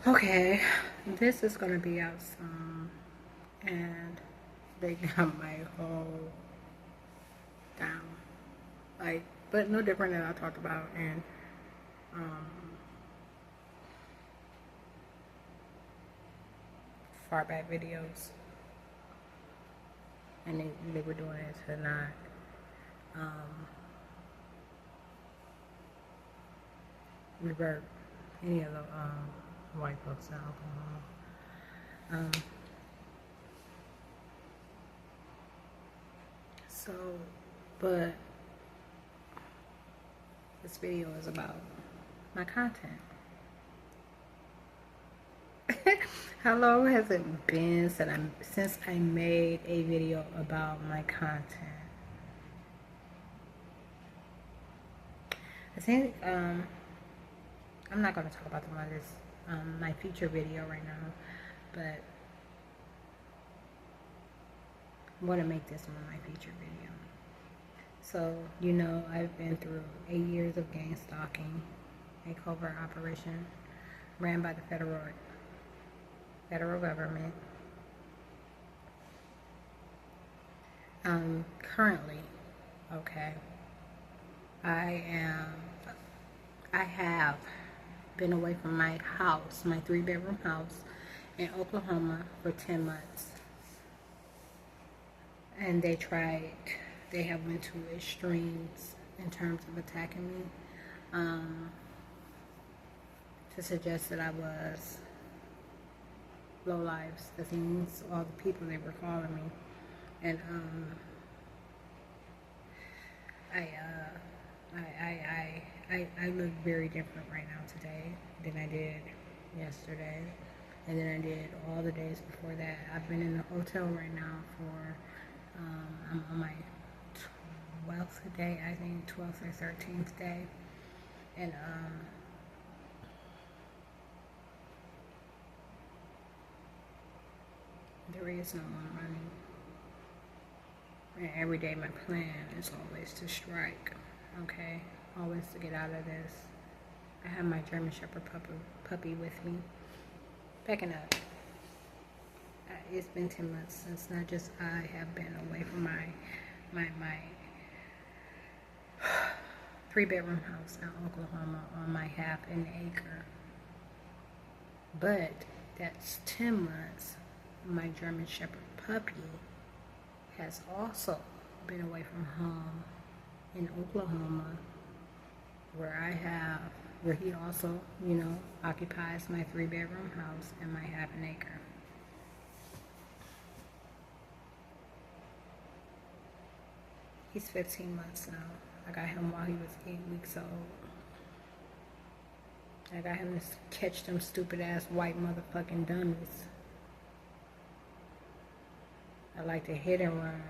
Okay, this is gonna be out soon, and they got my whole down, like, but no different than I talked about in far back videos, and they were doing it to not revert any of the white folks in Oklahoma. So, but this video is about my content. How long has it been since I made a video about my content? I think I'm not going to talk about them on this my feature video right now, but I'm going to make this one my feature video. So, you know, I've been through 8 years of gang stalking, a covert operation ran by the federal government. Currently, okay, I have been away from my house, my 3-bedroom house in Oklahoma for 10 months. And they have went to extremes in terms of attacking me, to suggest that I was low lives, the things, all the people they were calling me. And I look very different right now today than I did yesterday, and then I did all the days before that. I've been in the hotel right now for I'm on my 12th day, I think 12th or 13th day, and there is no one running. And every day my plan is always to strike, okay? Always to get out of this. I have my German Shepherd puppy with me. Backing up. It's been 10 months since not just I have been away from my 3-bedroom house in Oklahoma on my half an acre. But that's 10 months. My German Shepherd puppy has also been away from home in Oklahoma, where he also, you know, occupies my 3-bedroom house and my half an acre. He's 15 months now. I got him while he was 8 weeks old. I got him to catch them stupid ass white motherfucking dummies. I like to hit and run.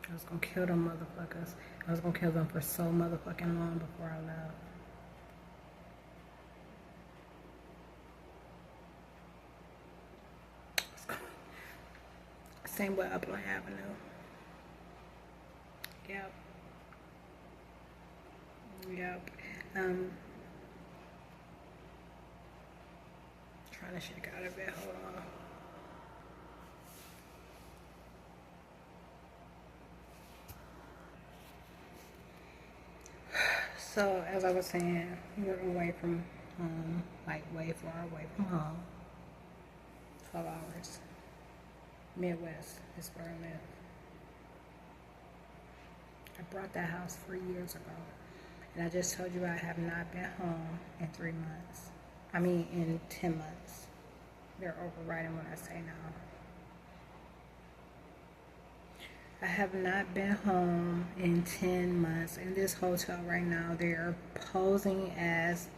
I was gonna kill them motherfuckers. I was gonna kill them for so motherfucking long before I left. Same with Upland Avenue. Yep. Trying to shake out of it. Hold on. So, as I was saying, we're away from home, like way far away from home. 12 hours. Midwest is where I live. I bought that house 3 years ago. And I just told you I have not been home in 3 months. I mean, in 10 months. They're overriding what I say now. I have not been home in 10 months. In this hotel right now, they are posing as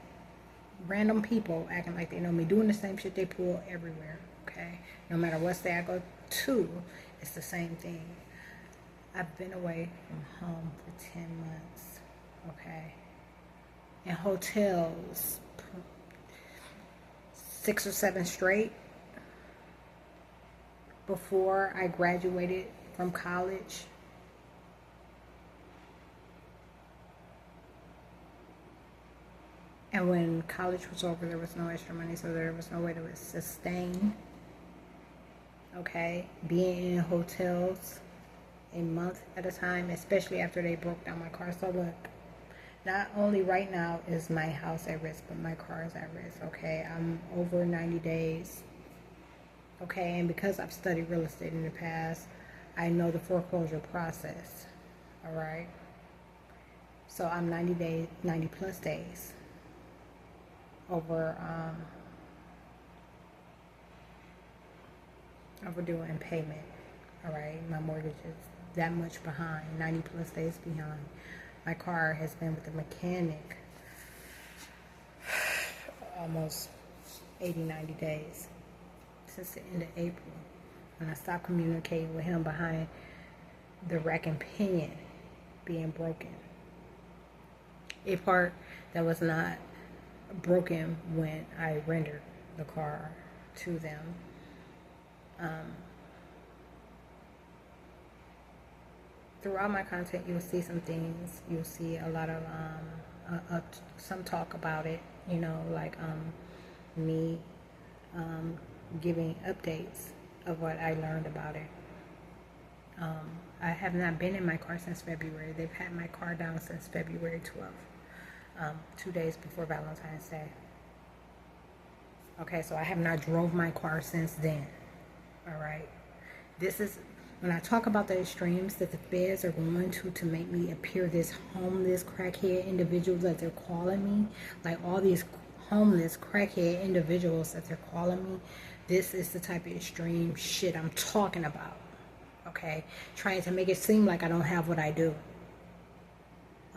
random people, acting like they know me, doing the same shit they pull everywhere, okay? No matter what state I go to, it's the same thing. I've been away from home for 10 months, okay? In hotels, 6 or 7 straight, before I graduated from college. And when college was over, there was no extra money, so there was no way to sustain, okay, being in hotels a month at a time, especially after they broke down my car. So look, not only right now is my house at risk, but my car is at risk, okay? I'm over 90 days, okay? And because I've studied real estate in the past, I know the foreclosure process, all right? So I'm 90 plus days overdue in payment, all right? My mortgage is that much behind, 90 plus days behind. My car has been with the mechanic almost 80, 90 days since the end of April. And I stopped communicating with him behind the rack and pinion being broken. A part that was not broken when I rendered the car to them. Throughout my content, you'll see some things. You'll see a lot of some talk about it. You know, like me giving updates of what I learned about it. I have not been in my car since February. They've had my car down since February 12th, 2 days before Valentine's Day. Okay, so I have not drove my car since then. All right, this is when I talk about the extremes that the feds are going to make me appear this homeless crackhead individual that they're calling me, like all these homeless crackhead individuals that they're calling me. This is the type of extreme shit I'm talking about. Okay, trying to make it seem like I don't have what I do.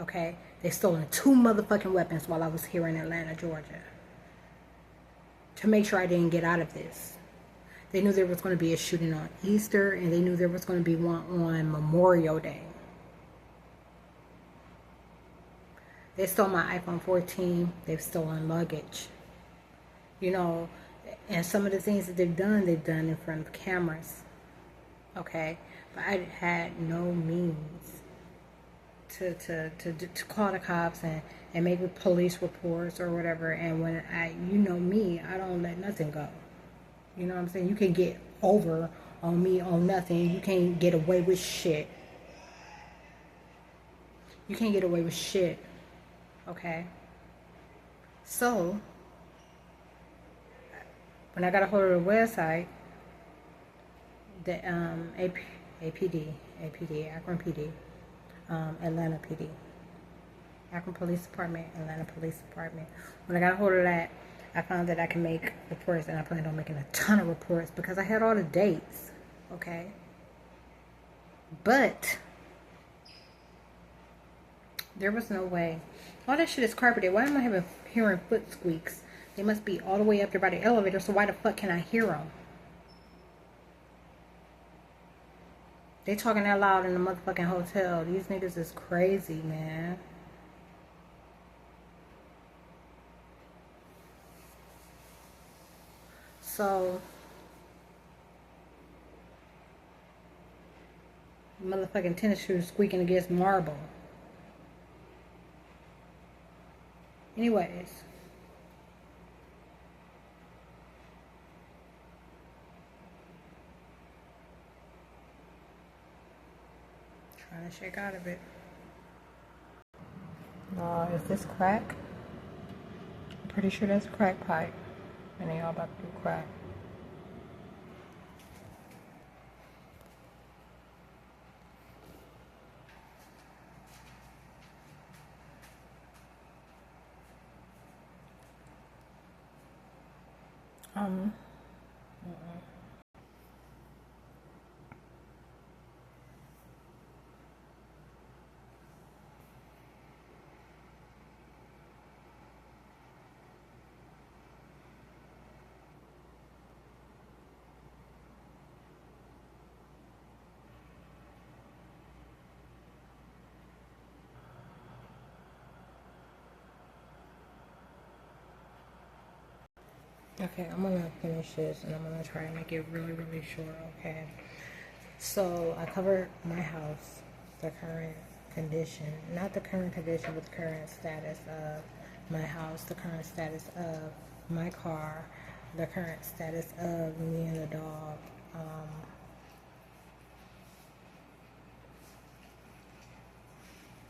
Okay, they stolen 2 motherfucking weapons while I was here in Atlanta, Georgia, to make sure I didn't get out of this. They knew there was going to be a shooting on Easter, and they knew there was going to be one on Memorial Day. They stole my iPhone 14. They've stolen luggage. You know, and some of the things that they've done in front of cameras. Okay? But I had no means to call the cops and make police reports or whatever. And when you know me, I don't let nothing go. You know what I'm saying? You can get over on me on nothing. You can't get away with shit. You can't get away with shit. Okay? So, when I got a hold of the website, the APD, Akron PD, Atlanta PD, Akron Police Department, Atlanta Police Department. When I got a hold of that, I found that I can make reports, and I planned on making a ton of reports because I had all the dates, okay? But there was no way. All that shit is carpeted. Why am I hearing foot squeaks? They must be all the way up there by the elevator, so why the fuck can I hear them? They talking that loud in the motherfucking hotel. These niggas is crazy, man. So, motherfucking tennis shoes squeaking against marble. Anyways. Trying to shake out of it. Is this crack? I'm pretty sure that's a crack pipe. And they all about to do crack. Okay, I'm gonna finish this and I'm gonna try and make it really, really short, okay? So, I covered my house, the current condition, not the current condition, but the current status of my house, the current status of my car, the current status of me and the dog.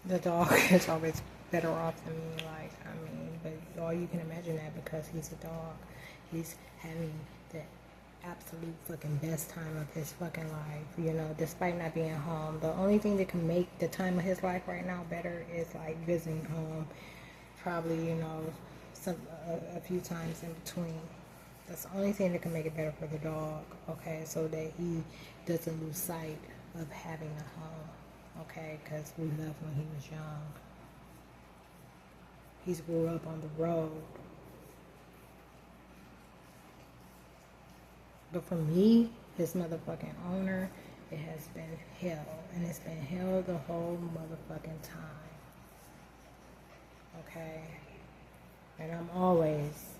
The dog is always better off than me, like, I mean, but all you can imagine that because he's a dog. He's having the absolute fucking best time of his fucking life, you know, despite not being home. The only thing that can make the time of his life right now better is like visiting home, probably, you know, a few times in between. That's the only thing that can make it better for the dog, okay, so that he doesn't lose sight of having a home, okay, because we left when he was young. He's grew up on the road. But for me, his motherfucking owner, it has been hell. And it's been hell the whole motherfucking time. Okay? And I'm always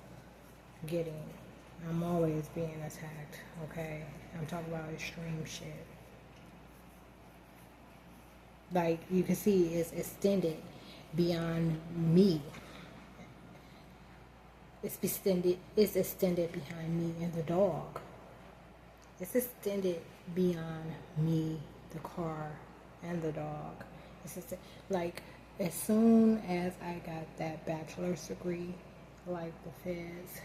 being attacked. Okay? I'm talking about extreme shit. Like, you can see it's extended beyond me. It's extended behind me and the dog. It's extended beyond me, the car, and the dog. Like, as soon as I got that bachelor's degree, like the feds,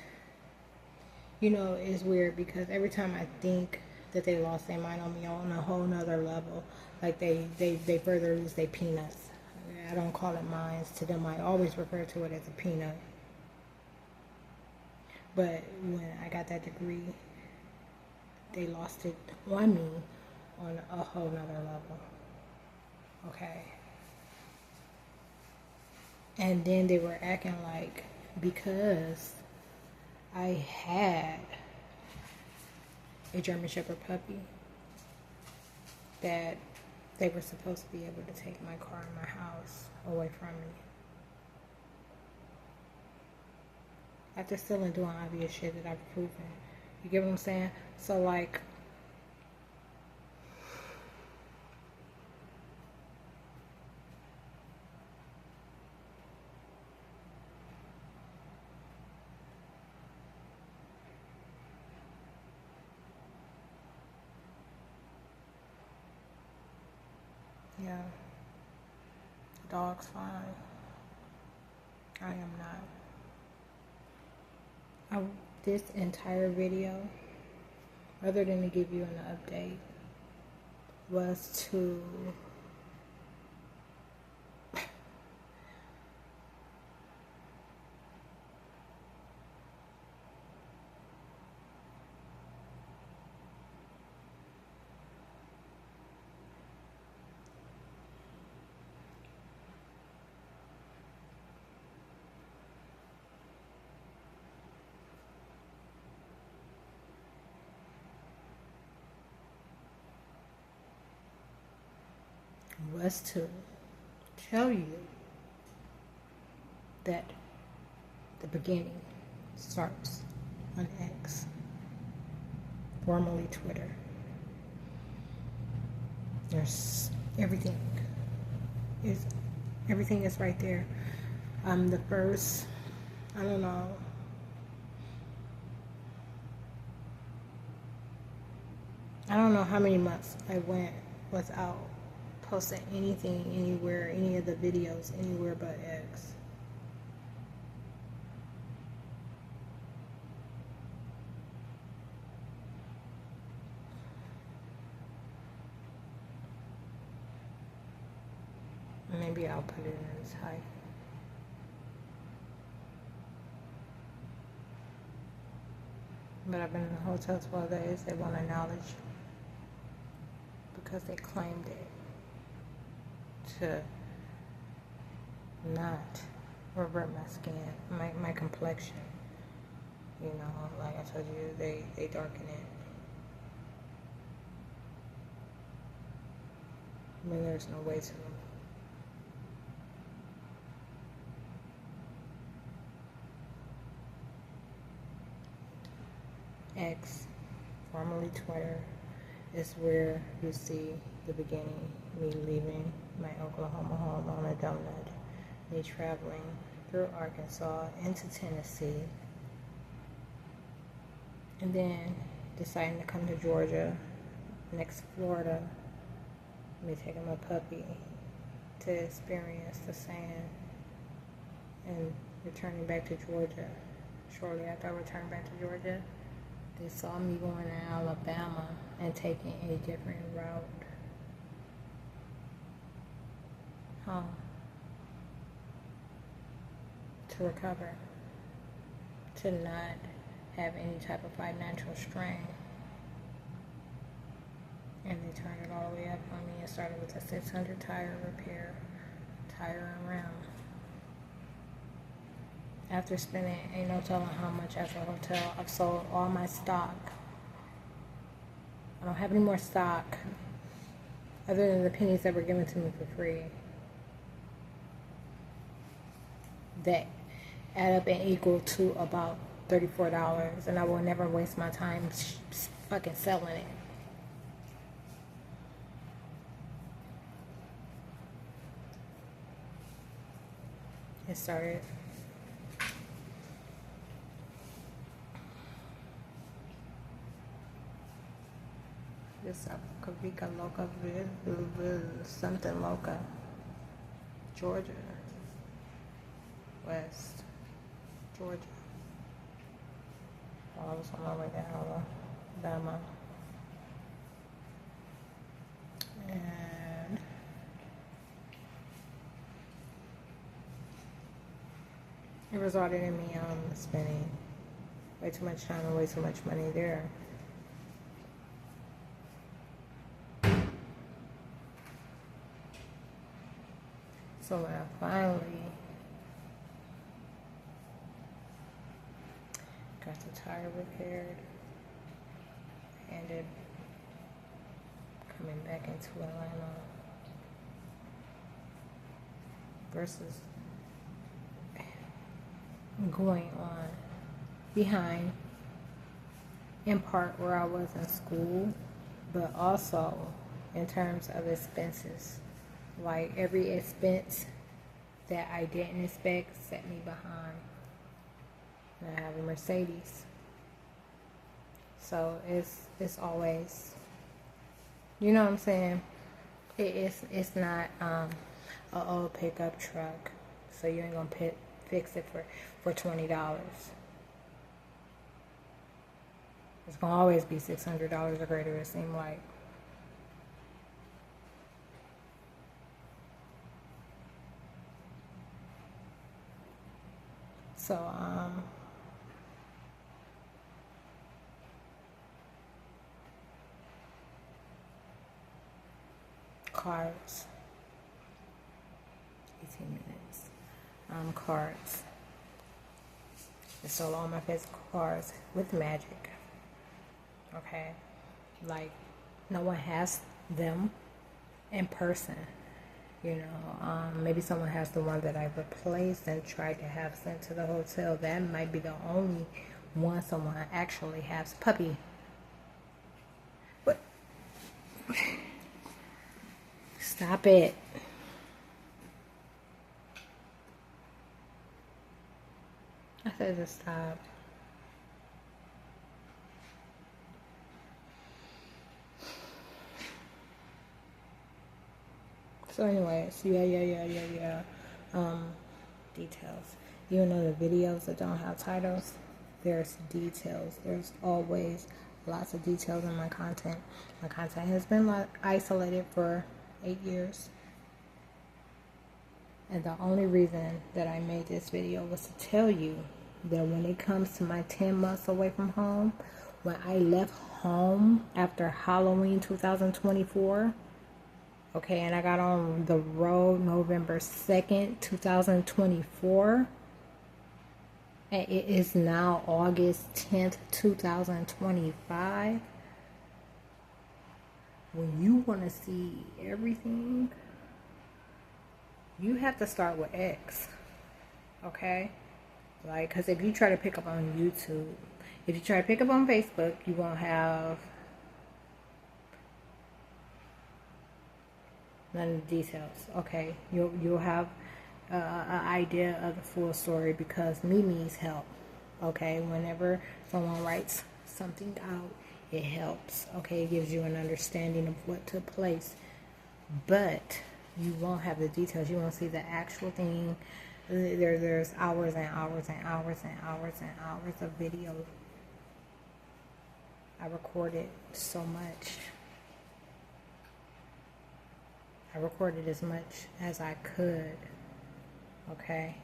you know, it's weird because every time I think that they lost their mind on me on a whole nother level, like they further lose their peanuts. I don't call it mines. To them, I always refer to it as a peanut. But when I got that degree, they lost it on me on a whole nother level. Okay? And then they were acting like because I had a German Shepherd puppy that they were supposed to be able to take my car and my house away from me. After still doing obvious shit that I've proven. You get what I'm saying? So, like, yeah, the dog's fine. I am not. This entire video, other than to give you an update, was to tell you that the beginning starts on X, formerly Twitter. There's everything is right there. I'm the first, I don't know, how many months I went without posting anything anywhere, any of the videos anywhere but X. Maybe I'll put it in this height. But I've been in the hotel 12 days. They want knowledge because they claimed it to not revert my skin, my complexion. You know, like I told you, they darken it. I mean, there's no way to. X, formerly Twitter, is where you see the beginning, me leaving my Oklahoma home on a donut, me traveling through Arkansas into Tennessee, and then deciding to come to Georgia, next Florida, me taking my puppy to experience the sand, and returning back to Georgia. Shortly after I returned back to Georgia, they saw me going to Alabama and taking a different route home to recover, to not have any type of financial strain. And they turned it all the way up on me and started with a 600 tire repair, tire and rim. After spending, ain't no telling how much at the hotel, I've sold all my stock. I don't have any more stock other than the pennies that were given to me for free. That add up and equal to about $34, and I will never waste my time fucking selling it. It started this Kavica Loca, something Loca, Georgia, West Georgia. I was on my way to Alabama, and it resulted in me spending way too much time and way too much money there. So when I finally got the tire repaired, I ended coming back into Atlanta versus going on behind, in part where I was in school, but also in terms of expenses. Like every expense that I didn't expect set me behind. And I have a Mercedes, so it's always, you know what I'm saying. It's not a old pickup truck, so you ain't gonna fix it for $20. It's gonna always be $600 or greater. It seems like. So, cards, 18 minutes, cards. I sold all my physical cards with magic, okay? Like, no one has them in person. You know, maybe someone has the one that I replaced and tried to have sent to the hotel. That might be the only one someone actually has. Puppy. What? Stop it. I said just stop. So anyways, yeah. Details. Even though the videos that don't have titles, there's details. There's always lots of details in my content. My content has been isolated for 8 years. And the only reason that I made this video was to tell you that when it comes to my 10 months away from home, when I left home after Halloween 2024, okay, and I got on the road November 2nd, 2024. And it is now August 10th, 2025. When you want to see everything, you have to start with X. Okay? Like, because if you try to pick up on YouTube, if you try to pick up on Facebook, you won't have none of the details. Okay, you'll have an idea of the full story, because me needs help. Okay, whenever someone writes something out, it helps. Okay, it gives you an understanding of what took place, but you won't have the details. You won't see the actual thing. There's hours and hours and hours and hours and hours of video. I recorded so much. I recorded as much as I could. Okay.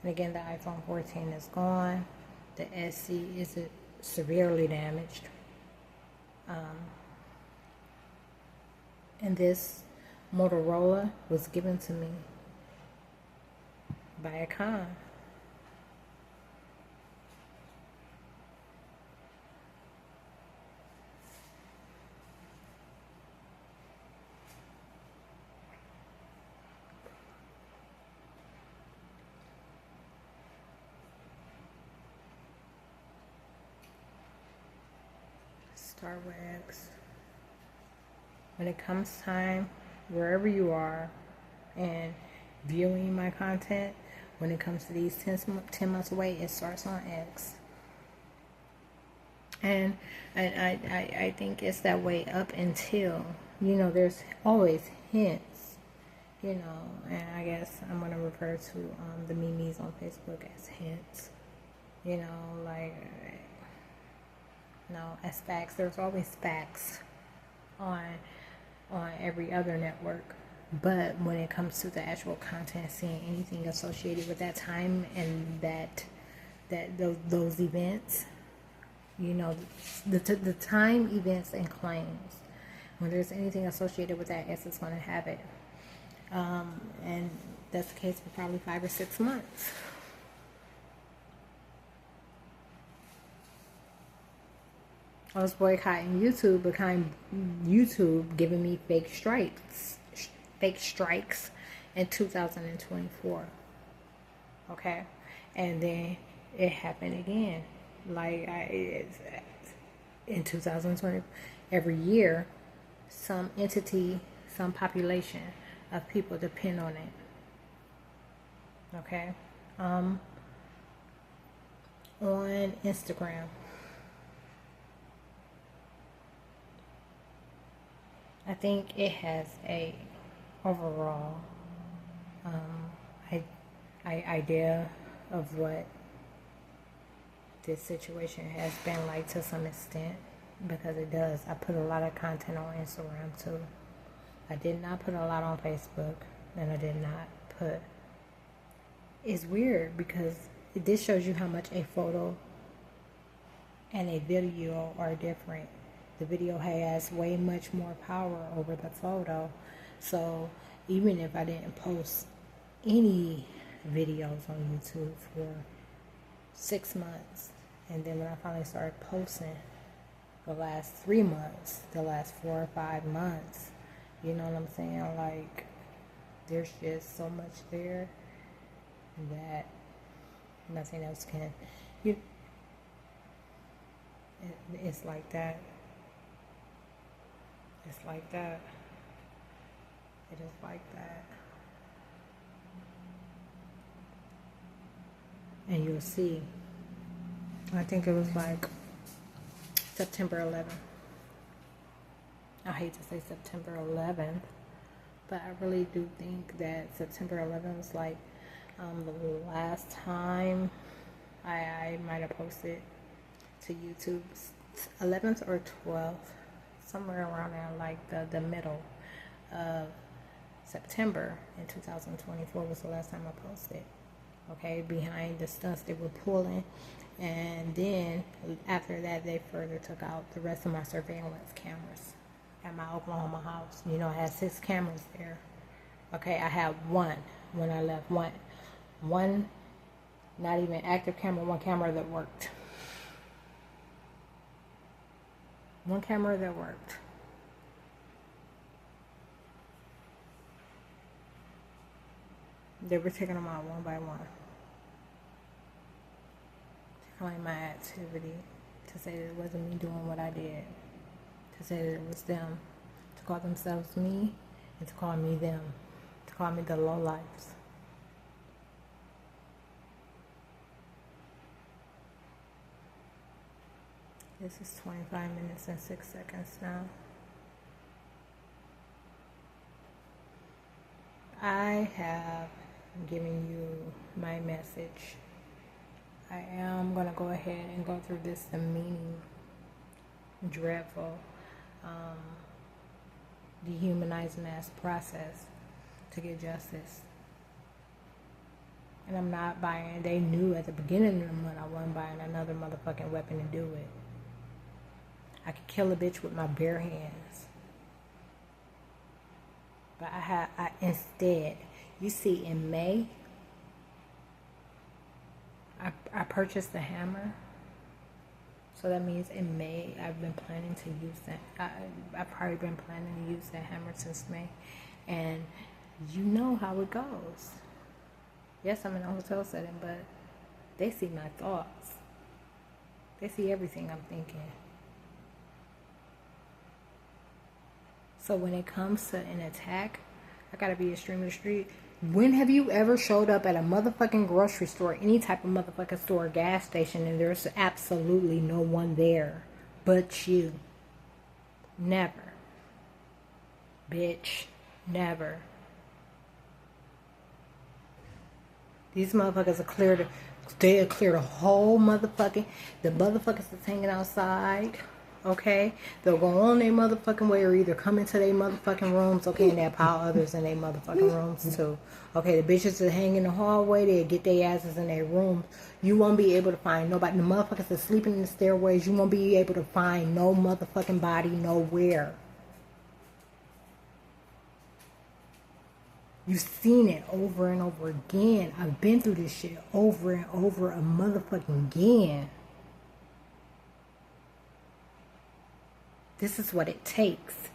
And again, the iPhone 14 is gone. The SE is severely damaged. And this Motorola was given to me by a con. Start with X. When it comes time, wherever you are, and viewing my content, when it comes to these 10 months away, it starts on X. And I think it's that way up until, there's always hints, and I guess I'm going to refer to the memes on Facebook as hints, as facts. There's always facts on every other network. But when it comes to the actual content, seeing anything associated with that time and those events, the time, events, and claims, when there's anything associated with that, yes, it's going to have it. And that's the case for probably 5 or 6 months. I was boycotting YouTube because YouTube giving me fake strikes in 2024. Okay, and then it happened again. In 2020, every year, some entity, some population of people depend on it. Okay, on Instagram. I think it has a overall idea of what this situation has been like to some extent, because it does. I put a lot of content on Instagram too. I did not put a lot on Facebook, and I did not put. It's weird because this shows you how much a photo and a video are different. The video has way much more power over the photo. So even if I didn't post any videos on YouTube for 6 months, and then when I finally started posting the last 3 months, the last 4 or 5 months, you know what I'm saying? Like, there's just so much there that nothing else can. It's like that. It's like that. It is like that. And you'll see. I think it was like September 11th. I hate to say September 11th, but I really do think that September 11th was like the last time I might have posted to YouTube. 11th or 12th, somewhere around there, like the middle of September in 2024 was the last time I posted. Okay, behind the stunts they were pulling, and then after that they further took out the rest of my surveillance cameras at my Oklahoma house. You know, I had 6 cameras there. Okay, I had one when I left. One not even active camera, one camera that worked. One camera that worked. They were taking them out one by one to claim my activity, to say that it wasn't me doing what I did, to say that it was them, to call themselves me and to call me them, to Call me the low lives. This is 25 minutes and 6 seconds now. I have given you my message. I am going to go ahead and go through this demeaning, dreadful, dehumanizing ass process to get justice. And I'm not buying. They knew at the beginning of the month I wasn't buying another motherfucking weapon to do it. I could kill a bitch with my bare hands. But instead, you see, in May, I purchased a hammer. So that means in May, I've been planning to use that. I've probably been planning to use that hammer since May. And you know how it goes. Yes, I'm in a hotel setting, but they see my thoughts. They see everything I'm thinking. So when it comes to an attack, I gotta be extremely discreet. When have you ever showed up at a motherfucking grocery store, any type of motherfucking store, gas station, and there's absolutely no one there but you? Never. Bitch. Never. These motherfuckers they'll clear the whole motherfucking, the motherfuckers that's hanging outside. Okay, they'll go on their motherfucking way or either come into their motherfucking rooms, okay, and they'll pile others in their motherfucking rooms too. Okay, the bitches that hang in the hallway, they'll get their asses in their rooms. You won't be able to find nobody. The motherfuckers that sleeping in the stairways, you won't be able to find no motherfucking body nowhere. You've seen it over and over again. I've been through this shit over and over a motherfucking again. This is what it takes.